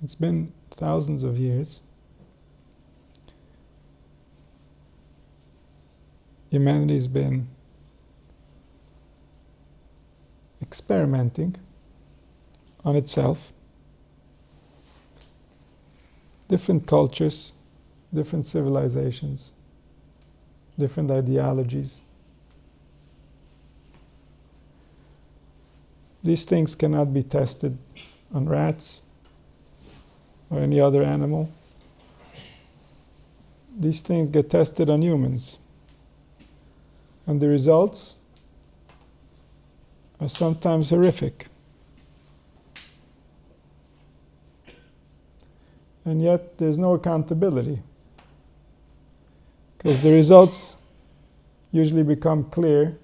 It's been thousands of years. Humanity's been experimenting on itself. Different cultures, different civilizations, different ideologies. These things cannot be tested on rats or any other animal. These things get tested on humans. And the results are sometimes horrific. And yet there's no accountability, because the results usually become clear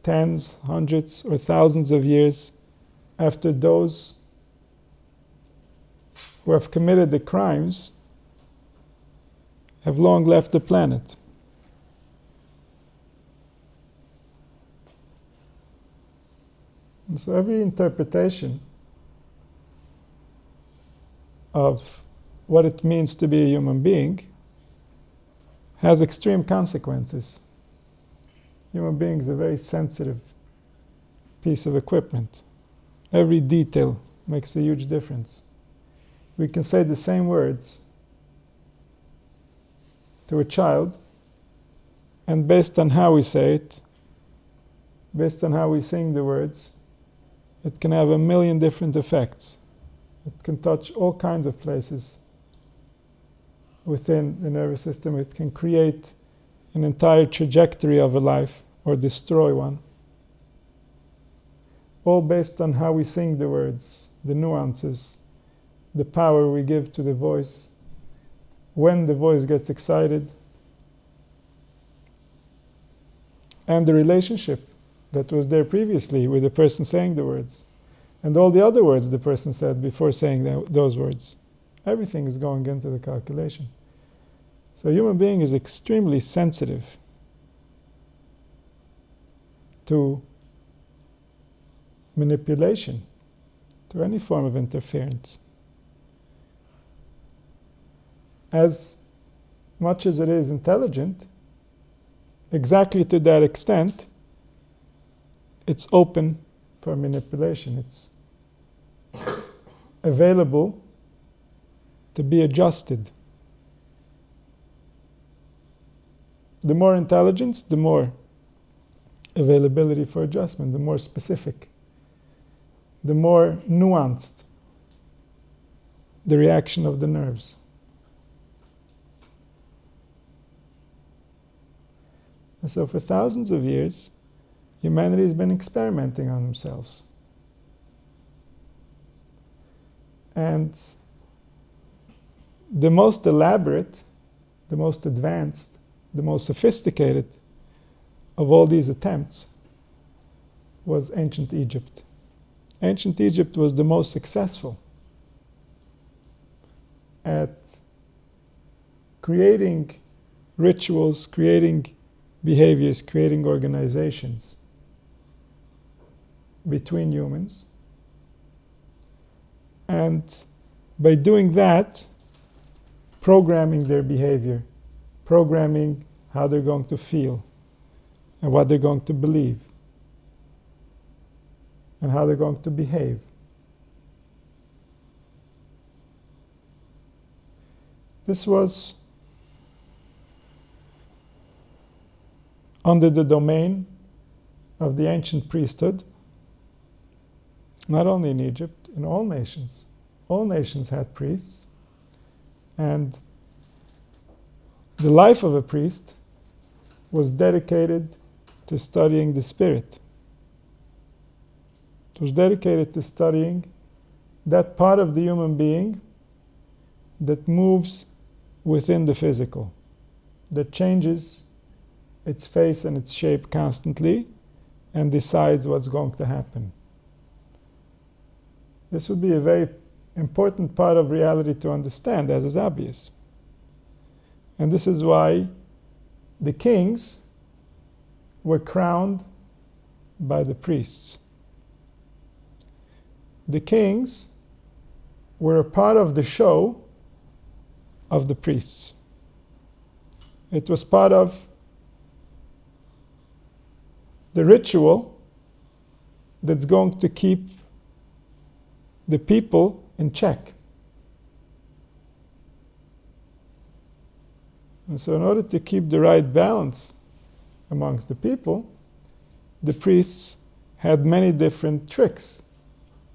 tens, hundreds, or thousands of years after those who have committed the crimes have long left the planet. And so every interpretation of what it means to be a human being has extreme consequences. Human being is a very sensitive piece of equipment. Every detail makes a huge difference. We can say the same words to a child, and based on how we say it, based on how we sing the words, it can have a million different effects. It can touch all kinds of places within the nervous system. It can create an entire trajectory of a life or destroy one. All based on how we sing the words, the nuances, the power we give to the voice, when the voice gets excited, and the relationship that was there previously with the person saying the words, and all the other words the person said before saying those words. Everything is going into the calculation. So a human being is extremely sensitive to manipulation, to any form of interference. As much as it is intelligent, exactly to that extent, it's open for manipulation. It's available to be adjusted. The more intelligence, the more availability for adjustment, the more specific, the more nuanced the reaction of the nerves. And so for thousands of years, humanity has been experimenting on themselves. And the most elaborate, the most advanced, the most sophisticated of all these attempts was ancient Egypt. Ancient Egypt was the most successful at creating rituals, creating behaviors, creating organizations between humans. And by doing that, programming their behavior, programming how they're going to feel and what they're going to believe and how they're going to behave. This was under the domain of the ancient priesthood, not only in Egypt, in all nations. All nations had priests, and the life of a priest was dedicated to studying the spirit. It was dedicated to studying that part of the human being that moves within the physical, that changes its face and its shape constantly and decides what's going to happen. This would be a very important part of reality to understand, as is obvious. And this is why the kings were crowned by the priests. The kings were a part of the show of the priests. It was part of the ritual that's going to keep the people in check. And so in order to keep the right balance amongst the people, the priests had many different tricks,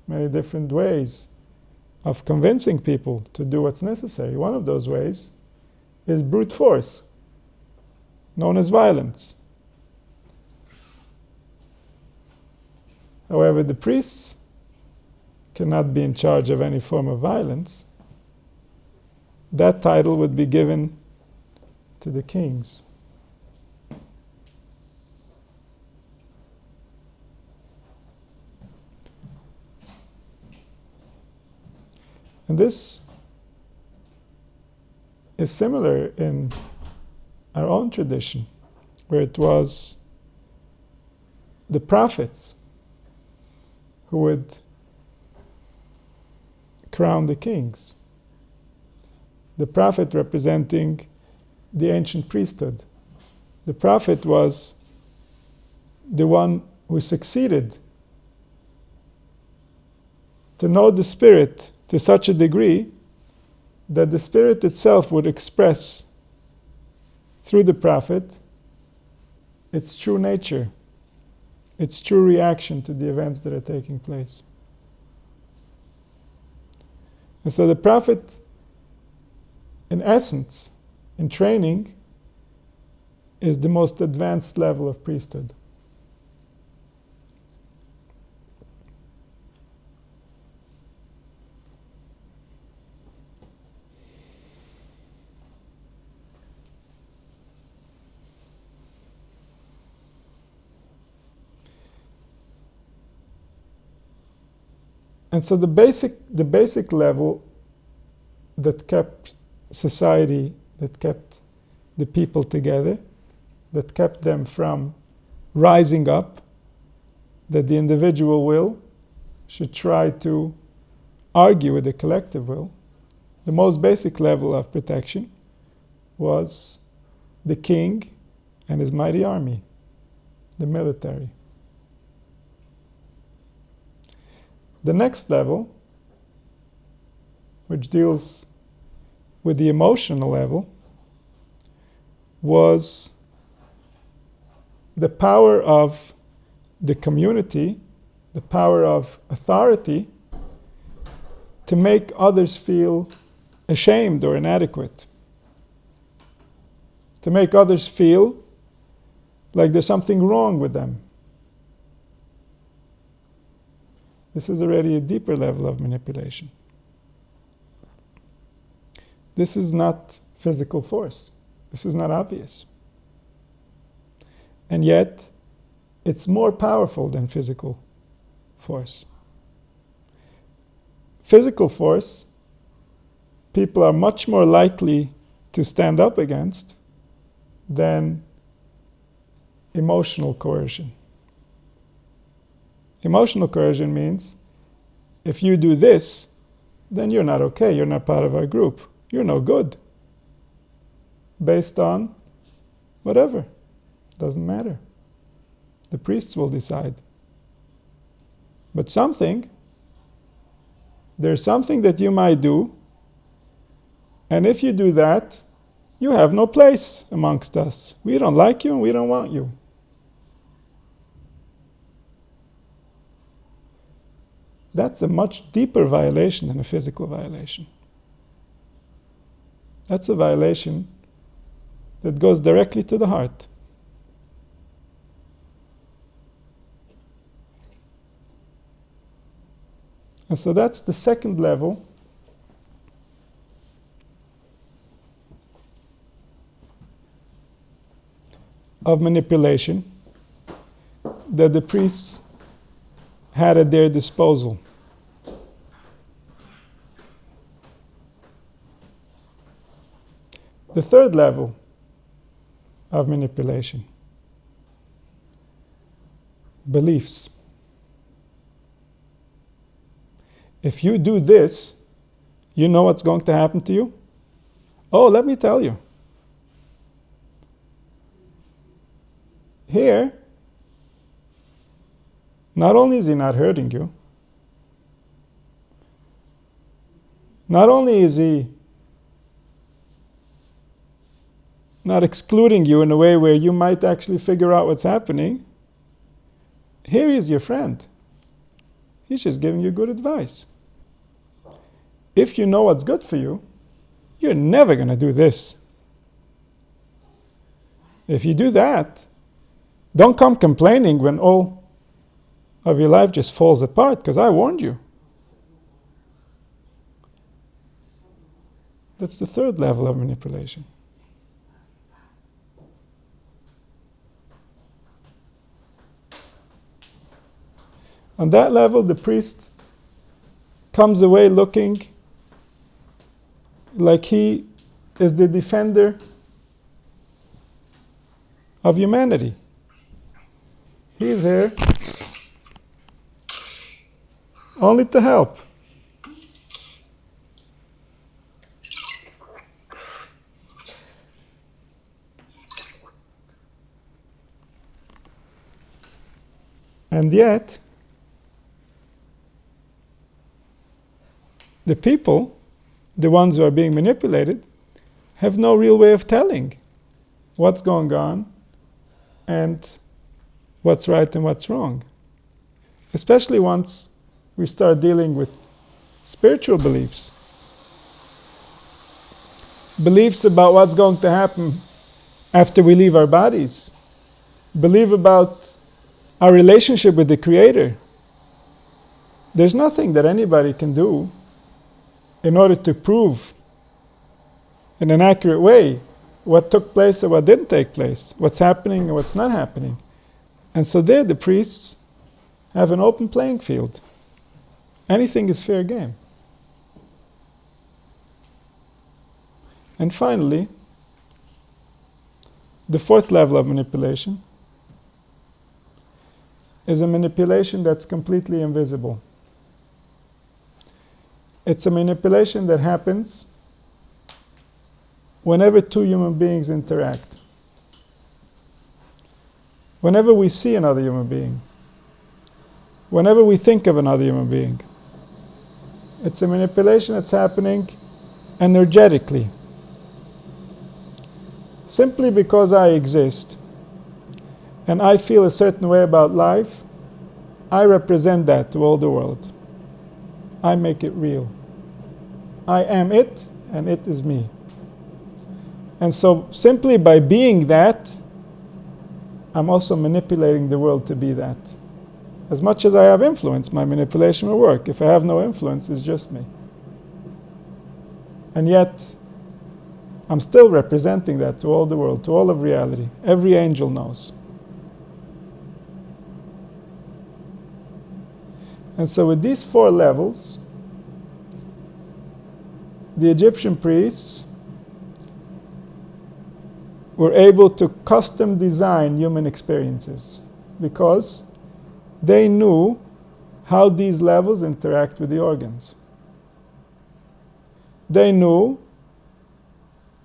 many different ways of convincing people to do what's necessary. One of those ways is brute force, known as violence. However, the priests cannot be in charge of any form of violence. That title would be given to the kings. And this is similar in our own tradition, where it was the prophets who would crown the kings. The prophet representing the ancient priesthood. The prophet was the one who succeeded to know the Spirit to such a degree that the Spirit itself would express through the prophet its true nature, its true reaction to the events that are taking place. And so the prophet, in essence, in training, is the most advanced level of priesthood. And so the basic level that kept society, that kept the people together, that kept them from rising up, that the individual will should try to argue with the collective will, the most basic level of protection was the king and his mighty army, the military. The next level, which deals with the emotional level, was the power of the community, the power of authority to make others feel ashamed or inadequate, to make others feel like there's something wrong with them. This is already a deeper level of manipulation. This is not physical force. This is not obvious. And yet, it's more powerful than physical force. Physical force, people are much more likely to stand up against than emotional coercion. Emotional coercion means if you do this, then you're not okay, you're not part of our group, you're no good. Based on whatever, doesn't matter. The priests will decide. But there's something that you might do, and if you do that, you have no place amongst us. We don't like you and we don't want you. That's a much deeper violation than a physical violation. That's a violation that goes directly to the heart. And so that's the second level of manipulation that the priests had at their disposal. The third level of manipulation, beliefs. If you do this, You know what's going to happen to you? Oh, let me tell you. Here, not only is he not hurting you, not only is he not excluding you in a way where you might actually figure out what's happening, here is your friend. He's just giving you good advice. If you know what's good for you, you're never going to do this. If you do that, don't come complaining when all of your life just falls apart, because I warned you. That's the third level of manipulation. On that level, the priest comes away looking like he is the defender of humanity. He is here only to help. And yet, the people, the ones who are being manipulated, have no real way of telling what's going on and what's right and what's wrong. Especially once we start dealing with spiritual beliefs. Beliefs about what's going to happen after we leave our bodies. Belief about our relationship with the Creator. There's nothing that anybody can do in order to prove in an accurate way what took place or what didn't take place, what's happening and what's not happening. And so there the priests have an open playing field. Anything is fair game. And finally, the fourth level of manipulation is a manipulation that's completely invisible. It's a manipulation that happens whenever two human beings interact. Whenever we see another human being, whenever we think of another human being, it's a manipulation that's happening energetically. Simply because I exist and I feel a certain way about life, I represent that to all the world. I make it real. I am it, and it is me. And so simply by being that, I'm also manipulating the world to be that. As much as I have influence, my manipulation will work. If I have no influence, it's just me. And yet, I'm still representing that to all the world, to all of reality. Every angel knows. And so with these four levels, the Egyptian priests were able to custom design human experiences because they knew how these levels interact with the organs. They knew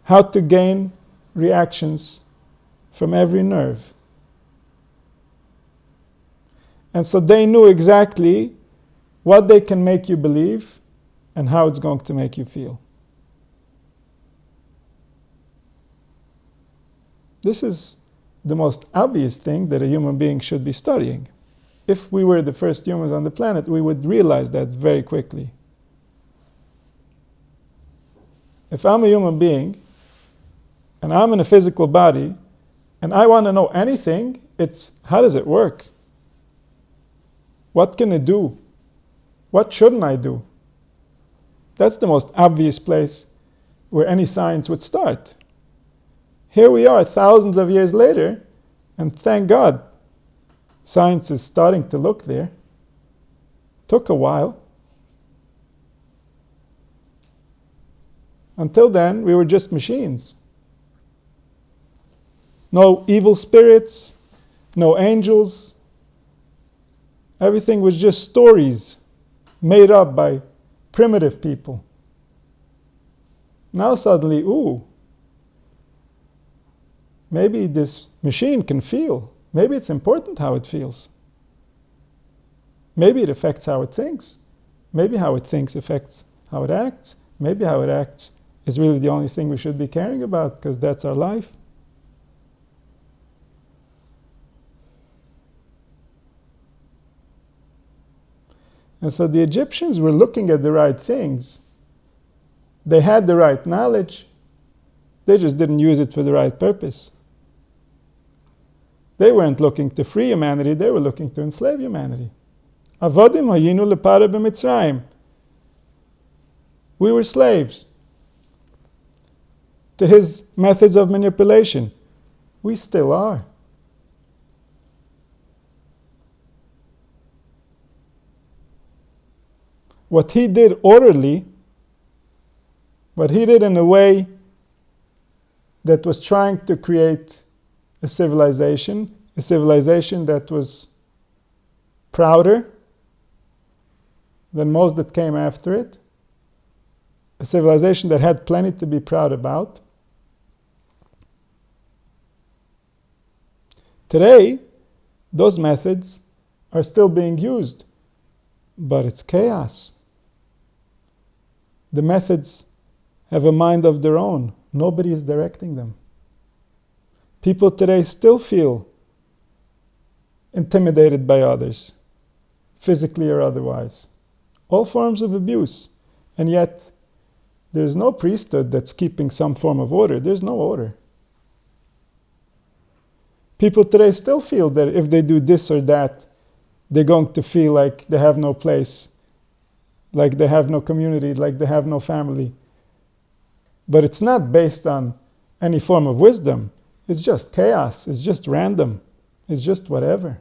how to gain reactions from every nerve. And so they knew exactly what they can make you believe and how it's going to make you feel. This is the most obvious thing that a human being should be studying. If we were the first humans on the planet, we would realize that very quickly. If I'm a human being, and I'm in a physical body, and I want to know anything, it's how does it work? What can it do? What shouldn't I do? That's the most obvious place where any science would start. Here we are thousands of years later, and thank God, science is starting to look there. Took a while. Until then, we were just machines. No evil spirits, no angels. Everything was just stories made up by primitive people. Now suddenly, ooh, maybe this machine can feel. Maybe it's important how it feels. Maybe it affects how it thinks. Maybe how it thinks affects how it acts. Maybe how it acts is really the only thing we should be caring about because that's our life. And so the Egyptians were looking at the right things. They had the right knowledge. They just didn't use it for the right purpose. They weren't looking to free humanity, they were looking to enslave humanity. Avodim hayinu lepara b'Mitzrayim. We were slaves to his methods of manipulation. We still are. What he did orderly, what he did in a way that was trying to create a civilization that was prouder than most that came after it, a civilization that had plenty to be proud about. Today, those methods are still being used, but it's chaos. The methods have a mind of their own. Nobody is directing them. People today still feel intimidated by others, physically or otherwise. All forms of abuse. And yet, there's no priesthood that's keeping some form of order. There's no order. People today still feel that if they do this or that, they're going to feel like they have no place, like they have no community, like they have no family. But it's not based on any form of wisdom. It's just chaos. It's just random. It's just whatever.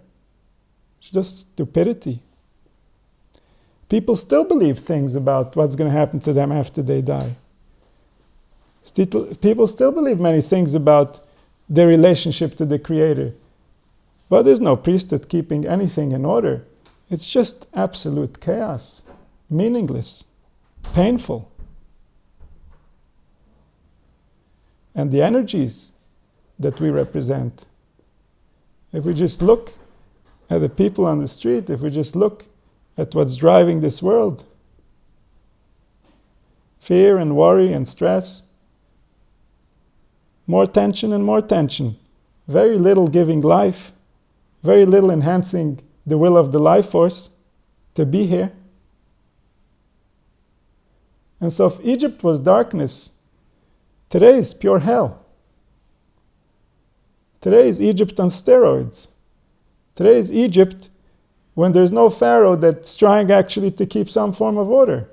It's just stupidity. People still believe things about what's going to happen to them after they die. People still believe many things about their relationship to the Creator. But there's no priesthood keeping anything in order. It's just absolute chaos, meaningless, painful. And the energies that we represent, if we just look at the people on the street, if we just look at what's driving this world, fear and worry and stress, more tension and more tension, very little giving life, very little enhancing the will of the life force to be here. And so if Egypt was darkness, today is pure hell. Today is Egypt on steroids. Today is Egypt when there's no pharaoh that's trying actually to keep some form of order.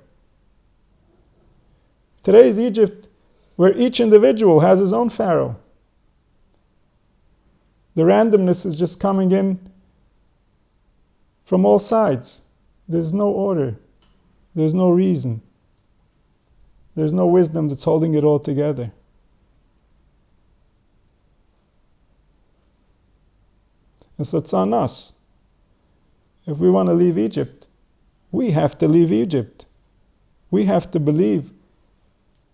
Today is Egypt where each individual has his own pharaoh. The randomness is just coming in from all sides. There's no order. There's no reason. There's no wisdom that's holding it all together. And so it's on us. If we want to leave Egypt, we have to leave Egypt. We have to believe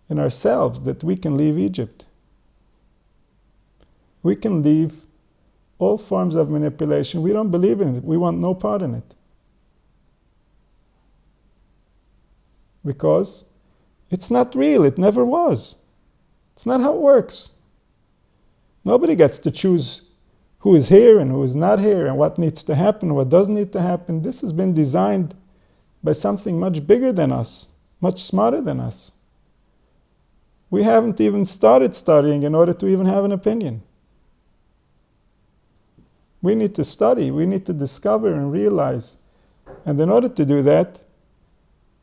in ourselves that we can leave Egypt. We can leave all forms of manipulation. We don't believe in it. We want no part in it. Because it's not real. It never was. It's not how it works. Nobody gets to choose who is here and who is not here and what needs to happen, what doesn't need to happen. This has been designed by something much bigger than us, much smarter than us. We haven't even started studying in order to even have an opinion. We need to study, we need to discover and realize. And in order to do that,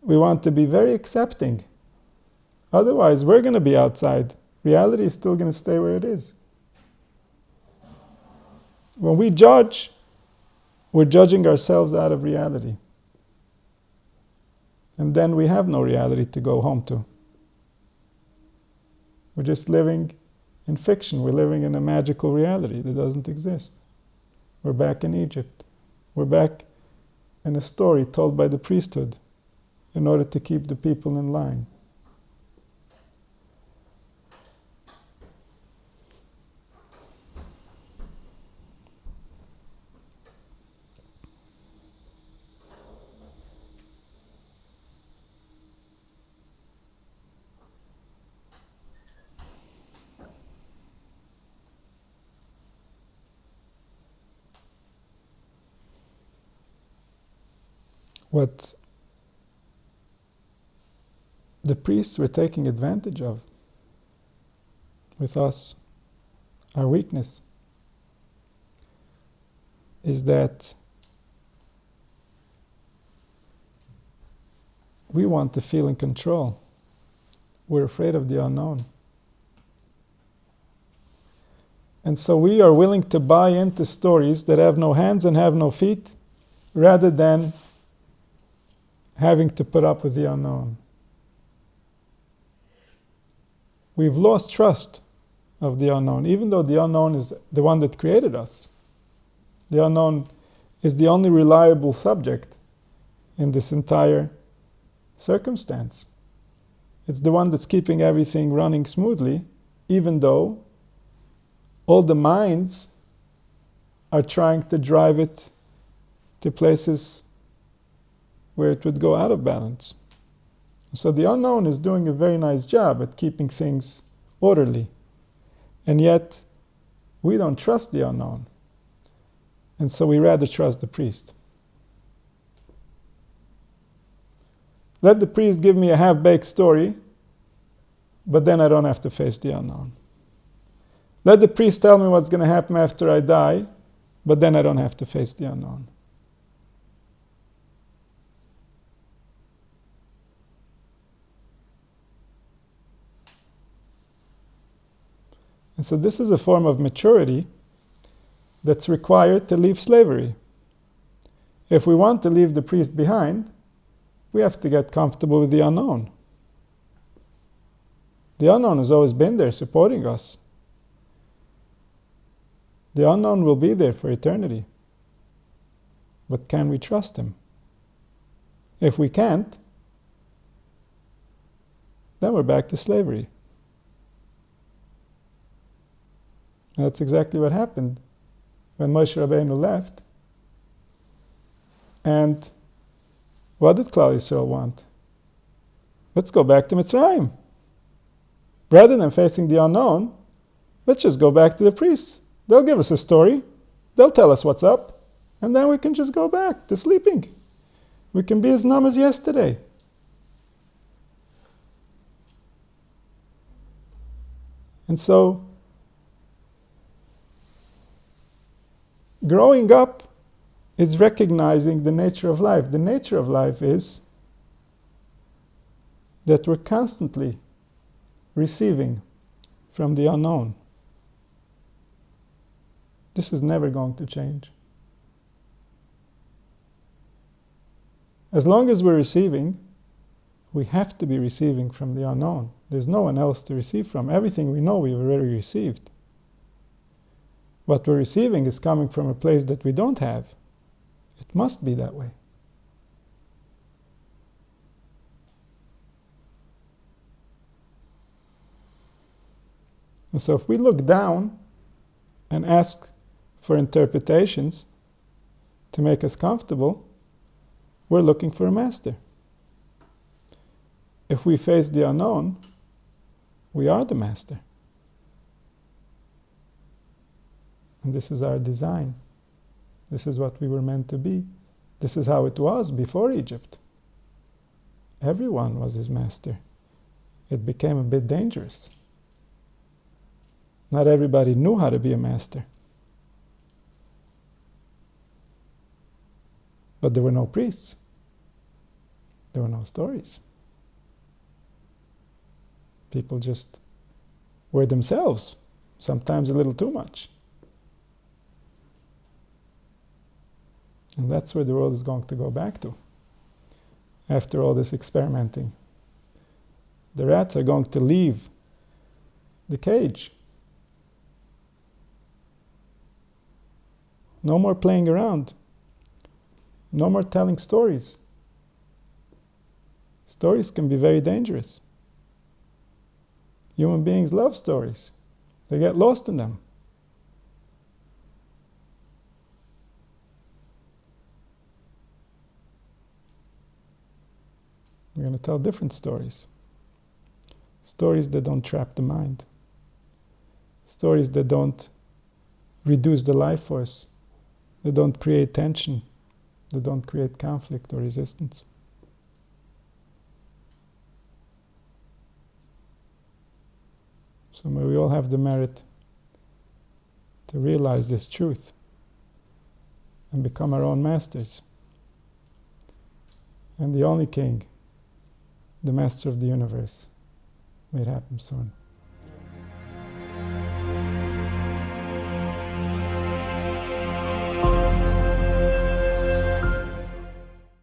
we want to be very accepting. Otherwise, we're going to be outside. Reality is still going to stay where it is. When we judge, we're judging ourselves out of reality. And then we have no reality to go home to. We're just living in fiction. We're living in a magical reality that doesn't exist. We're back in Egypt. We're back in a story told by the priesthood in order to keep the people in line. what the priests were taking advantage of with us, our weakness, is that we want to feel in control. We're afraid of the unknown. And so we are willing to buy into stories that have no hands and have no feet, rather than having to put up with the unknown. We've lost trust of the unknown, even though the unknown is the one that created us. The unknown is the only reliable subject in this entire circumstance. It's the one that's keeping everything running smoothly, even though all the minds are trying to drive it to places where it would go out of balance. So the unknown is doing a very nice job at keeping things orderly. And yet, we don't trust the unknown. And so we rather trust the priest. Let the priest give me a half-baked story, but then I don't have to face the unknown. Let the priest tell me what's going to happen after I die, but then I don't have to face the unknown. And so this is a form of maturity that's required to leave slavery. If we want to leave the priest behind, we have to get comfortable with the unknown. The unknown has always been there supporting us. The unknown will be there for eternity. But can we trust him? If we can't, then we're back to slavery. And that's exactly what happened when Moshe Rabbeinu left. And what did Klal Yisrael want? Let's go back to Mitzrayim. Rather than facing the unknown, let's just go back to the priests. They'll give us a story. They'll tell us what's up. And then we can just go back to sleeping. We can be as numb as yesterday. And so, growing up is recognizing the nature of life. The nature of life is that we're constantly receiving from the unknown. This is never going to change. As long as we're receiving, we have to be receiving from the unknown. There's no one else to receive from. Everything we know we've already received. What we're receiving is coming from a place that we don't have. It must be that way. And so if we look down and ask for interpretations to make us comfortable, we're looking for a master. If we face the unknown, we are the master. And this is our design. This is what we were meant to be. This is how it was before Egypt. Everyone was his master. It became a bit dangerous. Not everybody knew how to be a master. But there were no priests. There were no stories. People just were themselves, sometimes a little too much. And that's where the world is going to go back to after all this experimenting. The rats are going to leave the cage. No more playing around. No more telling stories. Stories can be very dangerous. Human beings love stories. They get lost in them. We're going to tell different stories. Stories that don't trap the mind. Stories that don't reduce the life force. They don't create tension. that don't create conflict or resistance. So may we all have the merit to realize this truth and become our own masters. And the only king, the master of the universe, may it happen soon.